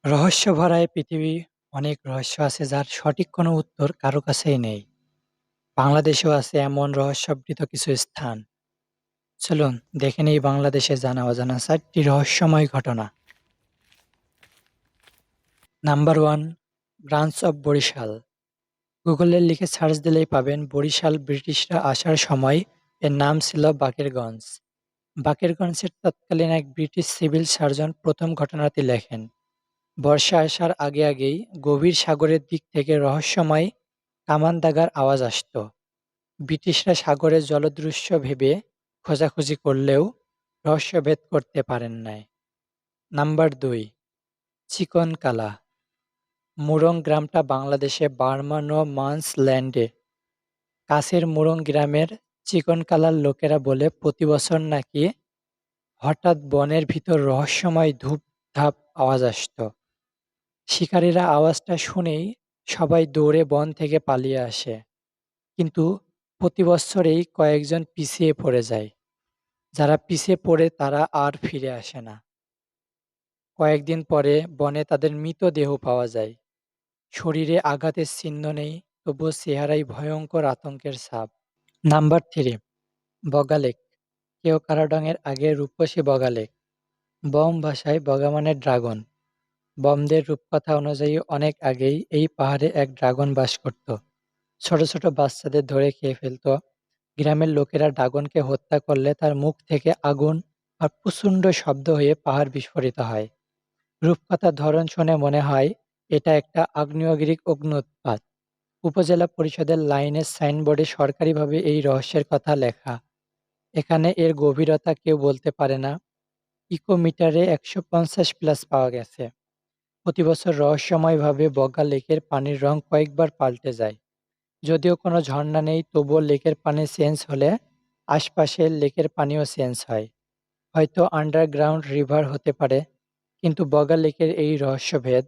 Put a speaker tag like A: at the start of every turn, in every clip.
A: রহস্য ভরা এই পৃথিবী অনেক রহস্য আছে যার সঠিক কোনো উত্তর কারো কাছেই নেই। বাংলাদেশেও আছে এমন রহস্যাবৃত কিছু স্থান। চলুন দেখে নেই বাংলাদেশের জানা অজানা ৪টি রহস্যময় ঘটনা। Number ১, branch of Barishal. গুগলে লিখে সার্চ দিলেই পাবেন বরিশাল ব্রিটিশরা আসার সময় এর নাম ছিল বাকেরগঞ্জ। বাকেরগঞ্জের তৎকালীন এক ব্রিটিশ সিভিল সার্জন প্রথম ঘটনাটি লেখেন। বর্ষা আসার আগেই গভীর সাগরের দিক থেকে রহস্যময় কামান দাগার আওয়াজ আসত। ব্রিটিশরা সাগরের জলদৃশ্য ভেবে খোঁজাখুঁজি করলেও রহস্য ভেদ করতে পারেন নাই। নাম্বার ২, চিকনকালা। মুরং গ্রামটা বাংলাদেশে বার্মা নো মান্স ল্যান্ডে কাছের মুরং গ্রামের চিকনকালার লোকেরা বলে প্রতি বছর নাকি হঠাৎ বনের ভিতর রহস্যময় ধূপ-ধাপ আওয়াজ আসত। শিকারীরা আওয়াজটা শুনেই সবাই দৌড়ে বন থেকে পালিয়ে আসে। কিন্তু প্রতি বৎসরেই কয়েকজন পিছিয়ে পড়ে যায়। যারা পিছিয়ে পড়ে তারা আর ফিরে আসে না। কয়েকদিন পরে বনে তাদের মৃতদেহ পাওয়া যায়। শরীরে আঘাতের চিহ্ন নেই, তবুও চেহারায় ভয়ঙ্কর আতঙ্কের ছাপ। নাম্বার ৩, বগালেক। কেওক্রাডং-এর আগে রূপসী বগালেক। বম ভাষায় বগা মানে ড্রাগন। বমদের রূপকথা অনুযায়ী অনেক আগেই এই পাহাড়ে এক ড্রাগন বাস করত। ছোট ছোট বাচ্চাদের ধরে খেয়ে ফেলত। গ্রামের লোকেরা ড্রাগনকে হত্যা করলে তার মুখ থেকে আগুন আর প্রচণ্ড শব্দ হয়ে পাহাড় বিস্ফোরিত হয়। রূপকথার ধরন শুনে মনে হয় এটা একটা আগ্নেয়গিরি অগ্ন্যুৎপাত। উপজেলা পরিষদের লাইনের সাইনবোর্ডে সরকারিভাবে এই রহস্যের কথা লেখা। এখানে এর গভীরতা কেউ বলতে পারে না। ইকোমিটারে ১৫০+ পাওয়া গেছে। প্রতি বছর রহস্যময়ভাবে বগা লেকের পানির রং কয়েকবার পাল্টে যায়। যদিও কোনো ঝর্ণা নেই, তবুও লেকের পানি চেঞ্জ হলে আশপাশের লেকের পানিও চেঞ্জ হয়। হয়তো আন্ডারগ্রাউন্ড রিভার হতে পারে, কিন্তু বগা লেকের এই রহস্যভেদ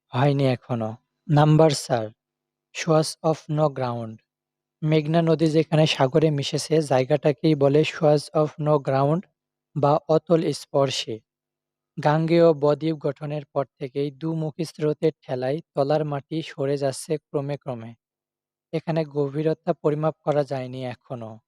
A: হয়নি এখনো। নাম্বার ৪, সোয়ার্স অফ নো গ্রাউন্ড। মেঘনা নদী যেখানে সাগরে মিশেছে জায়গাটাকেই বলে সোয়ার্স অফ নো গ্রাউন্ড বা অতল স্পর্শে। গাঙ্গেয় বদ্বীপ গঠনের পর থেকেই দুমুখী স্রোতের ঠেলায় তলার মাটি সরে যাচ্ছে ক্রমে ক্রমে। এখানে গভীরতা পরিমাপ করা যায়নি এখনো।